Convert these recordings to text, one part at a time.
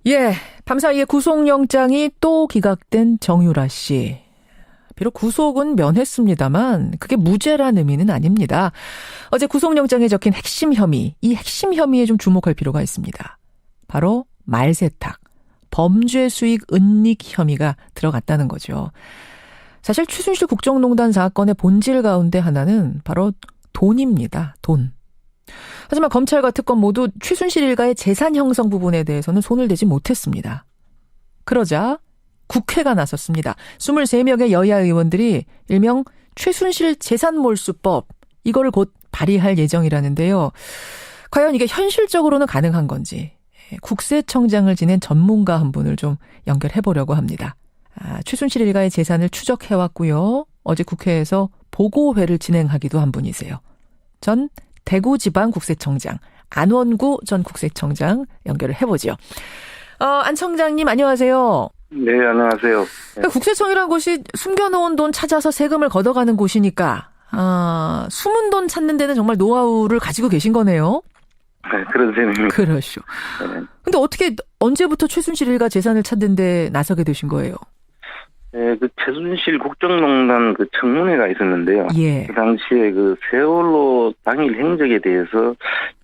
예, 밤사이에 구속영장이 또 기각된 정유라 씨. 비록 구속은 면했습니다만 그게 무죄란 의미는 아닙니다. 어제 구속영장에 적힌 핵심 혐의, 이 핵심 혐의에 좀 주목할 필요가 있습니다. 바로 말세탁, 범죄 수익 은닉 혐의가 들어갔다는 거죠. 사실 최순실 국정농단 사건의 본질 가운데 하나는 바로 돈입니다. 돈. 하지만 검찰과 특검 모두 최순실 일가의 재산 형성 부분에 대해서는 손을 대지 못했습니다. 그러자 국회가 나섰습니다. 23명의 여야 의원들이 일명 최순실 재산몰수법, 이거를 곧 발의할 예정이라는데요. 과연 이게 현실적으로는 가능한 건지 국세청장을 지낸 전문가 한 분을 좀 연결해보려고 합니다. 최순실 일가의 재산을 추적해왔고요. 어제 국회에서 보고회를 진행하기도 한 분이세요. 전 대구지방국세청장 안원구 전 국세청장 연결을 해보죠. 안 청장님 안녕하세요. 네, 안녕하세요. 그러니까 국세청이라는 곳이 숨겨놓은 돈 찾아서 세금을 걷어가는 곳이니까 숨은 돈 찾는 데는 정말 노하우를 가지고 계신 거네요. 네, 그런 셈입니다. 그러시오. 근데 어떻게 언제부터 최순실 일가 재산을 찾는 데 나서게 되신 거예요? 네, 그 최순실 국정농단 그 청문회가 있었는데요. 예. 그 당시에 그 세월호 당일 행적에 대해서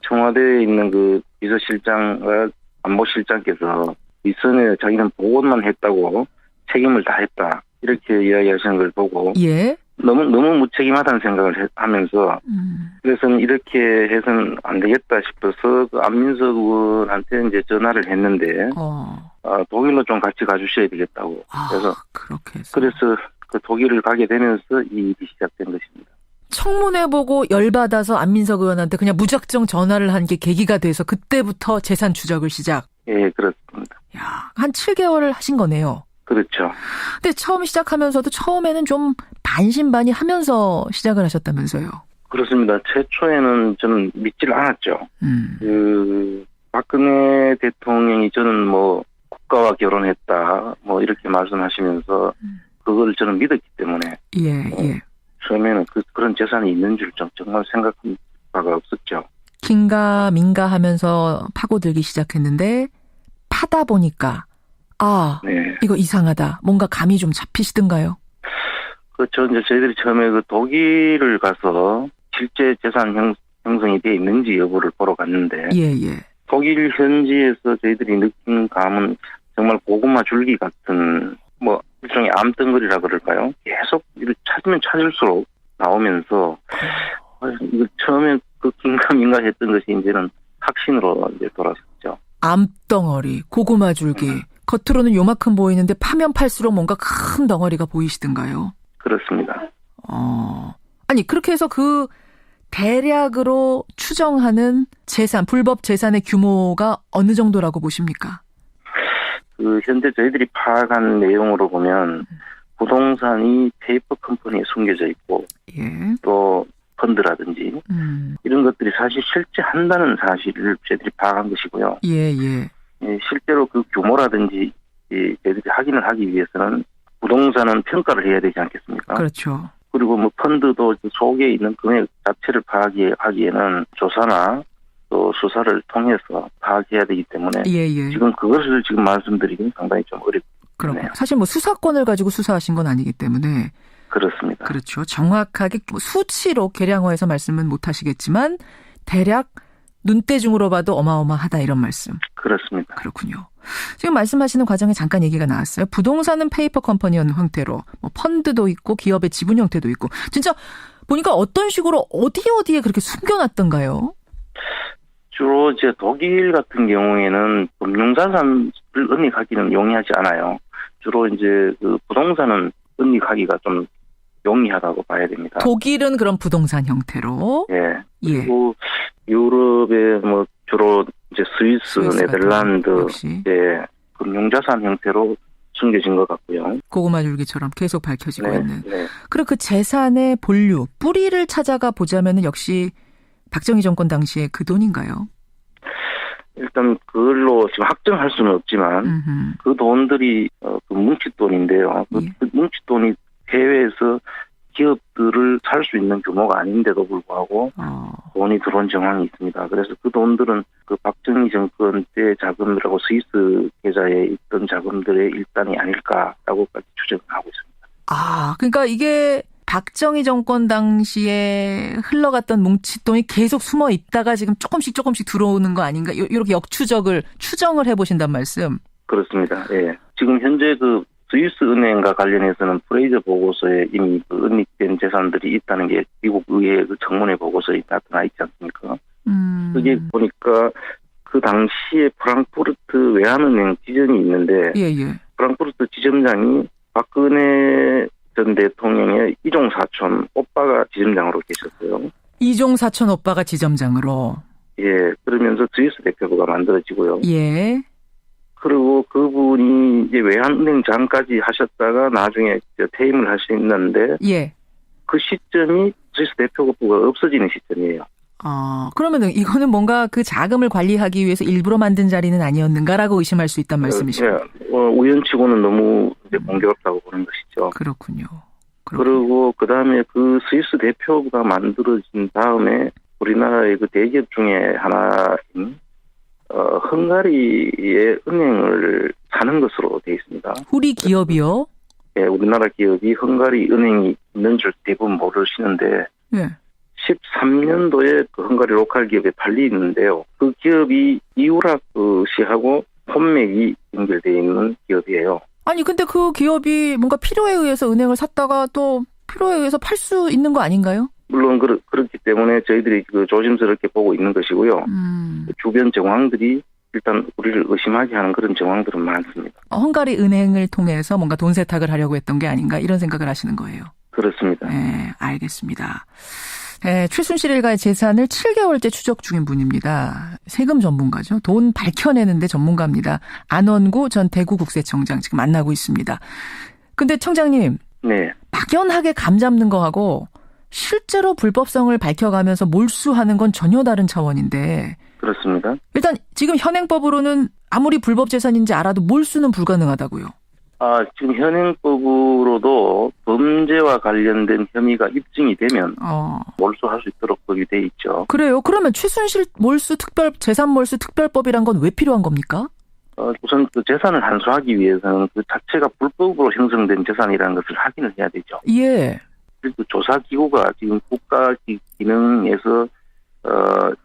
청와대에 있는 그 비서실장과 안보실장께서 윗선에 자기는 보고만 했다고 책임을 다했다 이렇게 이야기하시는 걸 보고 예. 너무 무책임하다는 생각을 하면서 그래서 이렇게 해서는 안 되겠다 싶어서 그 안민석 의원한테 이제 전화를 했는데 독일로 좀 같이 가주셔야 되겠다고. 그래서 그렇게 해서. 그래서 그 독일을 가게 되면서 이 일이 시작된 것입니다. 청문회 보고 열받아서 안민석 의원한테 그냥 무작정 전화를 한 게 계기가 돼서 그때부터 재산 추적을 시작. 예, 그렇습니다. 야, 한 7개월을 하신 거네요. 그렇죠. 근데 처음 시작하면서도 처음에는 좀 반신반의 하면서 시작을 하셨다면서요. 그렇습니다. 최초에는 저는 믿지를 않았죠. 그 박근혜 대통령이 저는 뭐 국가와 결혼했다 뭐 이렇게 말씀하시면서 그걸 저는 믿었기 때문에 예. 처음에는 그런 재산이 있는 줄 정말 생각한 바가 없었죠. 긴가민가 하면서 파고들기 시작했는데 파다 보니까 네. 이거 이상하다. 뭔가 감이 좀 잡히시던가요? 그렇죠. 이제 저희들이 처음에 그 독일을 가서 실제 재산 형성이 돼 있는지 여부를 보러 갔는데 예. 독일 현지에서 저희들이 느낀 감은 정말 고구마 줄기 같은 뭐 일종의 암덩어리라 그럴까요? 계속 이걸 찾으면 찾을수록 나오면서 이거 처음에 그 긴가민가 했던 것이 이제는 확신으로 이제 돌아섰죠. 암덩어리, 고구마 줄기. 겉으로는 요만큼 보이는데 파면 팔수록 뭔가 큰 덩어리가 보이시던가요? 그렇습니다. 아니 그렇게 해서 그 대략으로 추정하는 재산, 불법 재산의 규모가 어느 정도라고 보십니까? 그 현재 저희들이 파악한 내용으로 보면 부동산이 페이퍼 컴퍼니에 숨겨져 있고 또 펀드라든지 이런 것들이 사실 실제 한다는 사실을 저희들이 파악한 것이고요. 예. 실제로 그 규모라든지 저희들이 확인을 하기 위해서는 부동산은 평가를 해야 되지 않겠습니까? 그렇죠. 그리고 뭐 펀드도 속에 있는 금액 자체를 파악하기에는 조사나 또 수사를 통해서 파악해야 되기 때문에 지금 그것을 지금 말씀드리기는 상당히 좀 어렵네요. 사실 뭐 수사권을 가지고 수사하신 건 아니기 때문에 그렇습니다. 그렇죠. 정확하게 수치로 계량화해서 말씀은 못 하시겠지만 대략 눈대중으로 봐도 어마어마하다 이런 말씀. 그렇습니다. 그렇군요. 지금 말씀하시는 과정에 잠깐 얘기가 나왔어요. 부동산은 페이퍼 컴퍼니 형태로 뭐 펀드도 있고 기업의 지분 형태도 있고 진짜 보니까 어떤 식으로 어디에 그렇게 숨겨놨던가요? 주로 이제 독일 같은 경우에는 금융자산을 은닉하기는 용이하지 않아요. 주로 이제 그 부동산은 은닉하기가 좀 용이하다고 봐야 됩니다. 독일은 그런 부동산 형태로. 예. 그리고 유럽에 뭐 주로 이제 스위스 네덜란드 금융자산 형태로 숨겨진 것 같고요. 고구마 줄기처럼 계속 밝혀지고 있는. 그리고 그 재산의 본류, 뿌리를 찾아가 보자면은 역시 박정희 정권 당시에 그 돈인가요? 일단 그걸로 지금 확정할 수는 없지만 그 돈들이 그 뭉칫돈인데요. 그 뭉칫돈이 해외에서 기업들을 살 수 있는 규모가 아닌데도 불구하고 돈이 들어온 정황이 있습니다. 그래서 그 돈들은 그 박정희 정권 때 자금이라고 스위스 계좌 있던 자금들의 일단이 아닐까라고까지 추정하고 있습니다. 아, 그러니까 이게 박정희 정권 당시에 흘러갔던 뭉칫돈이 계속 숨어 있다가 지금 조금씩 들어오는 거 아닌가? 이렇게 추정을 해보신단 말씀. 그렇습니다. 예. 지금 현재 그 스위스 은행과 관련해서는 프레이저 보고서에 이미 그 은닉된 재산들이 있다는 게 미국 의회 그 청문회 보고서에 나타나 있지 않습니까? 그게 보니까 그 당시에 프랑크푸르트 외환은행 지점이 있는데 예. 프랑크푸르트 지점장이 박근혜 전 대통령의 이종 사촌 오빠가 지점장으로 계셨어요. 이종 사촌 오빠가 지점장으로. 예, 그러면서 스위스 대표부가 만들어지고요. 예. 그리고 그분이 이제 외환은행장까지 하셨다가 나중에 퇴임을 하셨는데, 예. 그 시점이 스위스 대표부가 없어지는 시점이에요. 그러면은 이거는 뭔가 그 자금을 관리하기 위해서 일부러 만든 자리는 아니었는가라고 의심할 수 있단 말씀이시죠? 예, 우연치고는 너무 이제 공교롭다고 보는 것이죠. 그렇군요. 그리고 그 다음에 그 스위스 대표부가 만들어진 다음에 우리나라의 그 대기업 중에 하나인 헝가리의 은행을 사는 것으로 되어 있습니다. 우리 기업이요? 예, 우리나라 기업이 헝가리 은행이 있는 줄 대부분 모르시는데, 예. 13년도에 그 헝가리 로컬 기업에 팔리는데요. 그 기업이 이우라크시하고 혼맥이 연결되어 있는 기업이에요. 아니 근데 그 기업이 뭔가 필요에 의해서 은행을 샀다가 또 필요에 의해서 팔 수 있는 거 아닌가요? 물론 그렇기 때문에 저희들이 그 조심스럽게 보고 있는 것이고요. 주변 정황들이 일단 우리를 의심하게 하는 그런 정황들은 많습니다. 헝가리 은행을 통해서 뭔가 돈 세탁을 하려고 했던 게 아닌가 이런 생각을 하시는 거예요. 그렇습니다. 네, 알겠습니다. 네, 최순실 일가의 재산을 7개월째 추적 중인 분입니다. 세금 전문가죠. 돈 밝혀내는데 전문가입니다. 안원구 전 대구국세청장 지금 만나고 있습니다. 근데 청장님. 네. 막연하게 감잡는 거하고 실제로 불법성을 밝혀가면서 몰수하는 건 전혀 다른 차원인데. 그렇습니다. 일단 지금 현행법으로는 아무리 불법 재산인지 알아도 몰수는 불가능하다고요. 지금 현행법으로도 범죄와 관련된 혐의가 입증이 되면 몰수할 수 있도록 법이 돼 있죠. 그래요? 그러면 최순실 몰수 재산 몰수 특별법이란 건 왜 필요한 겁니까? 우선 그 재산을 한수하기 위해서는 그 자체가 불법으로 형성된 재산이라는 것을 확인을 해야 되죠. 예. 그리고 조사기구가 지금 국가 기능에서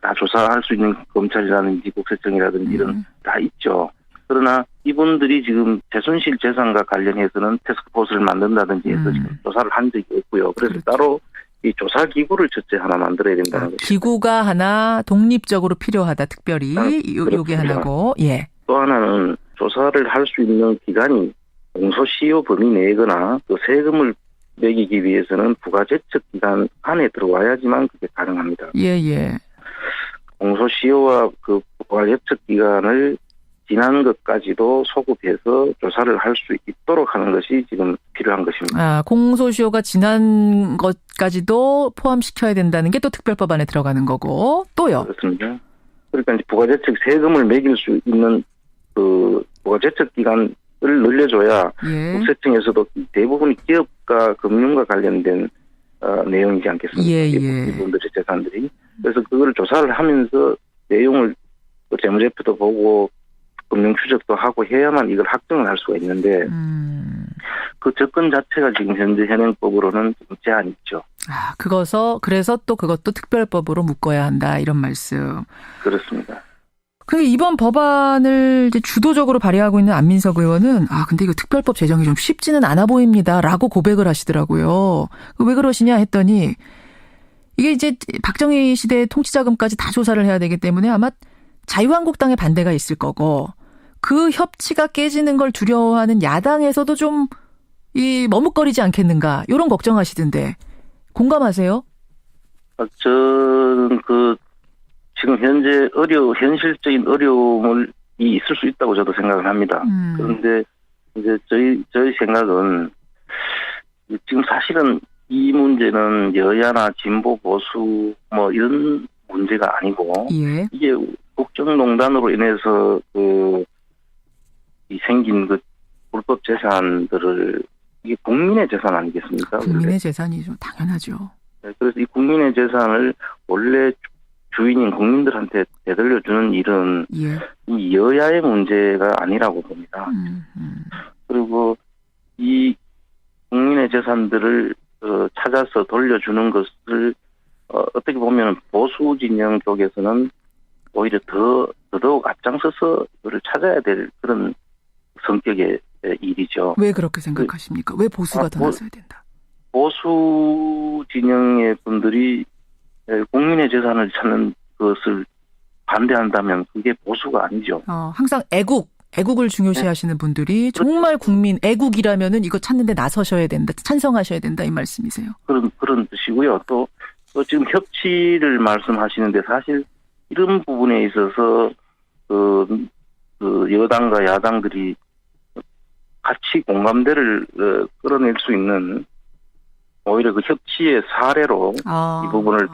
다 조사할 수 있는 검찰이라든지 국세청이라든지 이런 다 있죠. 그러나 이분들이 지금 최순실 재산과 관련해서는 태스크포스를 만든다든지 해서 지금 조사를 한 적이 없고요. 그래서 그렇죠. 따로 이 조사기구를 첫째 하나 만들어야 된다는 거죠. 기구가 하나 독립적으로 필요하다. 특별히 요게 하나고. 예. 또 하나는 조사를 할 수 있는 기관이 공소시효 범위 내거나 또 세금을 매기기 위해서는 부가제척 기간 안에 들어와야지만 그게 가능합니다. 예. 공소시효와 그 부가제척 기간을 지난 것까지도 소급해서 조사를 할 수 있도록 하는 것이 지금 필요한 것입니다. 공소시효가 지난 것까지도 포함시켜야 된다는 게 또 특별법 안에 들어가는 거고 또요. 그렇습니다. 그러니까 이제 부가제척 세금을 매길 수 있는 그 부가제척 기간을 늘려줘야 국세청에서도 대부분이 기업과 금융과 관련된 내용이지 않겠습니까? 이분들의 재산들이. 그래서 그걸 조사를 하면서 내용을 재무제표도 보고 금융 추적도 하고 해야만 이걸 확정을 할 수가 있는데 그 접근 자체가 지금 현재 현행법으로는 좀 제한이 있죠. 그래서 또 그것도 특별법으로 묶어야 한다 이런 말씀. 그렇습니다. 이번 법안을 이제 주도적으로 발의하고 있는 안민석 의원은 근데 이거 특별법 제정이 좀 쉽지는 않아 보입니다라고 고백을 하시더라고요. 왜 그러시냐 했더니 이게 이제 박정희 시대의 통치자금까지 다 조사를 해야 되기 때문에 아마 자유한국당의 반대가 있을 거고 그 협치가 깨지는 걸 두려워하는 야당에서도 좀 머뭇거리지 않겠는가 이런 걱정하시던데 공감하세요? 저는 지금 현재 현실적인 어려움이 있을 수 있다고 저도 생각을 합니다. 그런데 이제 저희 생각은 지금 사실은 이 문제는 여야나 진보 보수 이런 문제가 아니고 이게 국정농단으로 인해서 생긴 불법 재산들을 이게 국민의 재산 아니겠습니까? 국민의 재산이죠. 당연하죠. 그래서 이 국민의 재산을 원래 주인인 국민들한테 되돌려주는 일은 예. 이 여야의 문제가 아니라고 봅니다. 그리고 이 국민의 재산들을 찾아서 돌려주는 것을 어떻게 보면 보수 진영 쪽에서는 오히려 더더욱 앞장서서 그를 찾아야 될 그런 성격의 일이죠. 왜 그렇게 생각하십니까? 왜 보수가 더 나서야 된다? 보수 진영의 분들이 국민의 재산을 찾는 것을 반대한다면 그게 보수가 아니죠. 항상 애국을 중요시하시는 분들이 정말 국민 애국이라면은 이거 찾는데 나서셔야 된다, 찬성하셔야 된다 이 말씀이세요. 그런 뜻이고요. 또 지금 협치를 말씀하시는데 사실 이런 부분에 있어서 그 여당과 야당들이 같이 공감대를 끌어낼 수 있는 오히려 그 협치의 사례로 이 부분을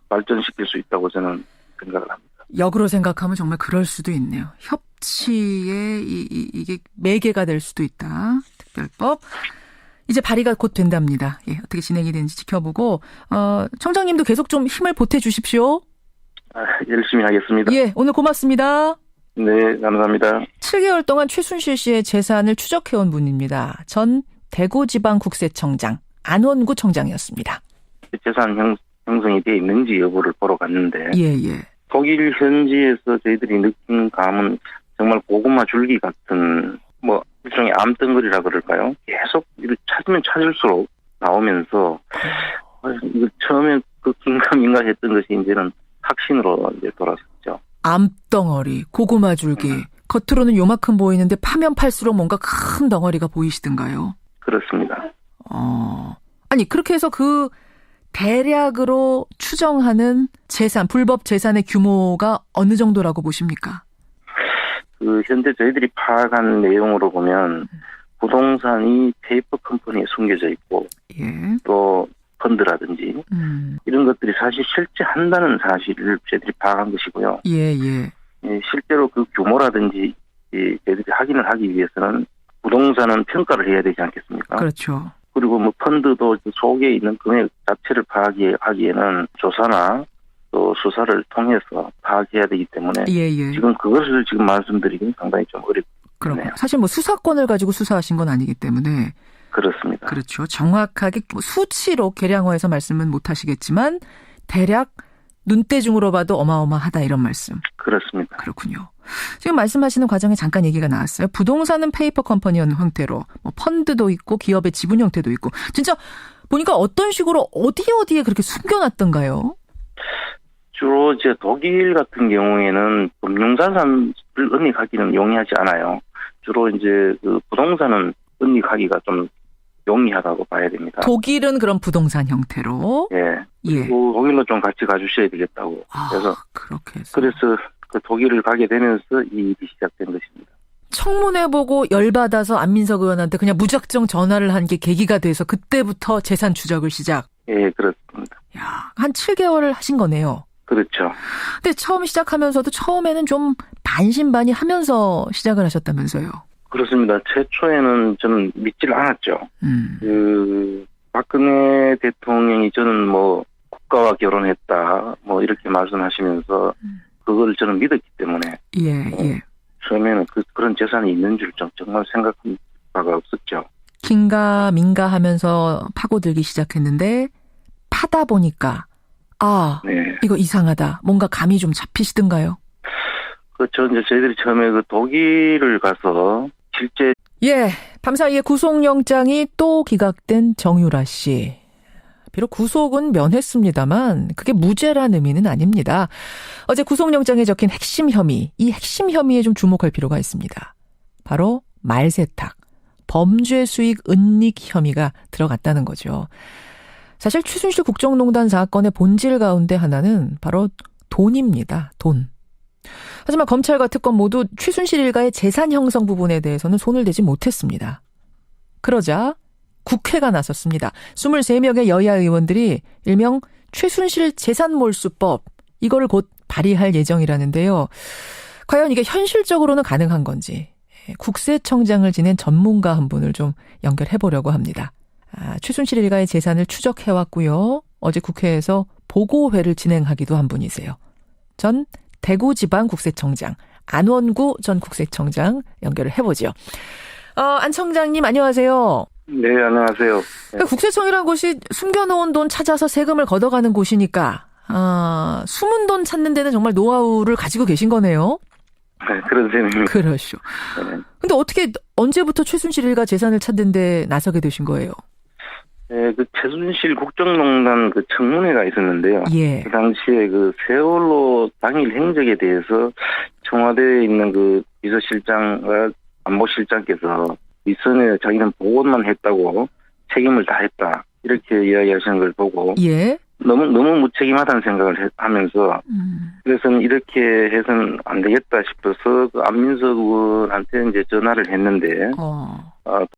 발전시킬 수 있다고 저는 생각을 합니다. 역으로 생각하면 정말 그럴 수도 있네요. 협치의 이게 매개가 될 수도 있다. 특별법. 이제 발의가 곧 된답니다. 예, 어떻게 진행이 되는지 지켜보고 청장님도 계속 좀 힘을 보태주십시오. 열심히 하겠습니다. 예, 오늘 고맙습니다. 네, 감사합니다. 7개월 동안 최순실 씨의 재산을 추적해온 분입니다. 전 대구지방국세청장 안원구 청장이었습니다. 재산 형성이 되어 있는지 여부를 보러 갔는데 예. 독일 현지에서 저희들이 느낀 감은 정말 고구마 줄기 같은 일종의 암덩어리라 그럴까요? 계속 이를 찾으면 찾을수록 나오면서 이거 처음에 그 긴가민가 했던 것이 이제는 확신으로 이제 돌아섰죠. 암덩어리, 고구마 줄기. 겉으로는 요만큼 보이는데 파면 팔수록 뭔가 큰 덩어리가 보이시던가요? 그렇습니다. 아니 그렇게 해서 그 대략으로 추정하는 재산, 불법 재산의 규모가 어느 정도라고 보십니까? 현재 저희들이 파악한 내용으로 보면 부동산이 페이퍼 컴퍼니에 숨겨져 있고 예. 또 펀드라든지 이런 것들이 사실 실제 한다는 사실을 저희들이 파악한 것이고요. 예. 실제로 그 규모라든지 저희들이 확인을 하기 위해서는 부동산은 평가를 해야 되지 않겠습니까? 그렇죠. 그리고 펀드도 속에 있는 금액 자체를 파악하기에는 조사나 또 수사를 통해서 파악해야 되기 때문에 예. 지금 그것을 지금 말씀드리기는 상당히 좀 그렇군요. 사실 수사권을 가지고 수사하신 건 아니기 때문에 그렇습니다. 그렇죠. 정확하게 수치로 계량화해서 말씀은 못 하시겠지만 대략 눈대중으로 봐도 어마어마하다 이런 말씀. 그렇습니다. 그렇군요. 지금 말씀하시는 과정에 잠깐 얘기가 나왔어요. 부동산은 페이퍼 컴퍼니 형태로 펀드도 있고 기업의 지분 형태도 있고 진짜 보니까 어떤 식으로 어디에 그렇게 숨겨놨던가요? 주로 이제 독일 같은 경우에는 금융자산을 은닉하기는 용이하지 않아요. 주로 이제 그 부동산은 은닉하기가 좀 용이하다고 봐야 됩니다. 독일은 그런 부동산 형태로. 예. 예. 독일로 좀 같이 가주셔야 되겠다고. 그래서 그렇게 해서. 그래서 그 독일을 가게 되면서 이 일이 시작된 것입니다. 청문회 보고 열받아서 안민석 의원한테 그냥 무작정 전화를 한 게 계기가 돼서 그때부터 재산 추적을 시작. 예, 그렇습니다. 야, 한 7개월을 하신 거네요. 그렇죠. 근데 처음 시작하면서도 처음에는 좀 반신반의하면서 시작을 하셨다면서요. 그렇습니다. 최초에는 저는 믿지를 않았죠. 박근혜 대통령이 저는 국가와 결혼했다 이렇게 말씀하시면서 그걸 저는 믿었기 때문에 예. 처음에는 그런 재산이 있는 줄 정말 생각한 바가 없었죠. 긴가민가 하면서 파고들기 시작했는데 파다 보니까 네. 이거 이상하다. 뭔가 감이 좀 잡히시던가요? 저희들이 처음에 독일을 가서 실제 밤사이에 구속영장이 또 기각된 정유라 씨. 비록 구속은 면했습니다만 그게 무죄란 의미는 아닙니다. 어제 구속영장에 적힌 핵심 혐의, 이 핵심 혐의에 좀 주목할 필요가 있습니다. 바로 말세탁, 범죄 수익 은닉 혐의가 들어갔다는 거죠. 사실 최순실 국정농단 사건의 본질 가운데 하나는 바로 돈입니다. 돈. 하지만 검찰과 특검 모두 최순실 일가의 재산 형성 부분에 대해서는 손을 대지 못했습니다. 그러자 국회가 나섰습니다. 23명의 여야 의원들이 일명 최순실 재산몰수법, 이거를 곧 발의할 예정이라는데요. 과연 이게 현실적으로는 가능한 건지 국세청장을 지낸 전문가 한 분을 좀 연결해 보려고 합니다. 최순실 일가의 재산을 추적해왔고요. 어제 국회에서 보고회를 진행하기도 한 분이세요. 전 대구지방국세청장, 안원구 전 국세청장 연결을 해보죠. 안 청장님 안녕하세요. 네, 안녕하세요. 네. 국세청이라는 곳이 숨겨놓은 돈 찾아서 세금을 걷어가는 곳이니까 숨은 돈 찾는 데는 정말 노하우를 가지고 계신 거네요. 네, 그런 셈입니다. 그렇죠. 네. 근데 어떻게 언제부터 최순실 일가 재산을 찾는 데 나서게 되신 거예요? 네, 그 최순실 국정농단 그 청문회가 있었는데요. 예. 그 당시에 그 세월호 당일 행적에 대해서 청와대에 있는 그 비서실장과 안보실장께서 윗선에 자기는 보고만 했다고 책임을 다했다 이렇게 이야기하시는 걸 보고 예. 너무 무책임하다는 생각을 하면서 그래서는 이렇게 해서는 안 되겠다 싶어서 그 안민석 의원한테 이제 전화를 했는데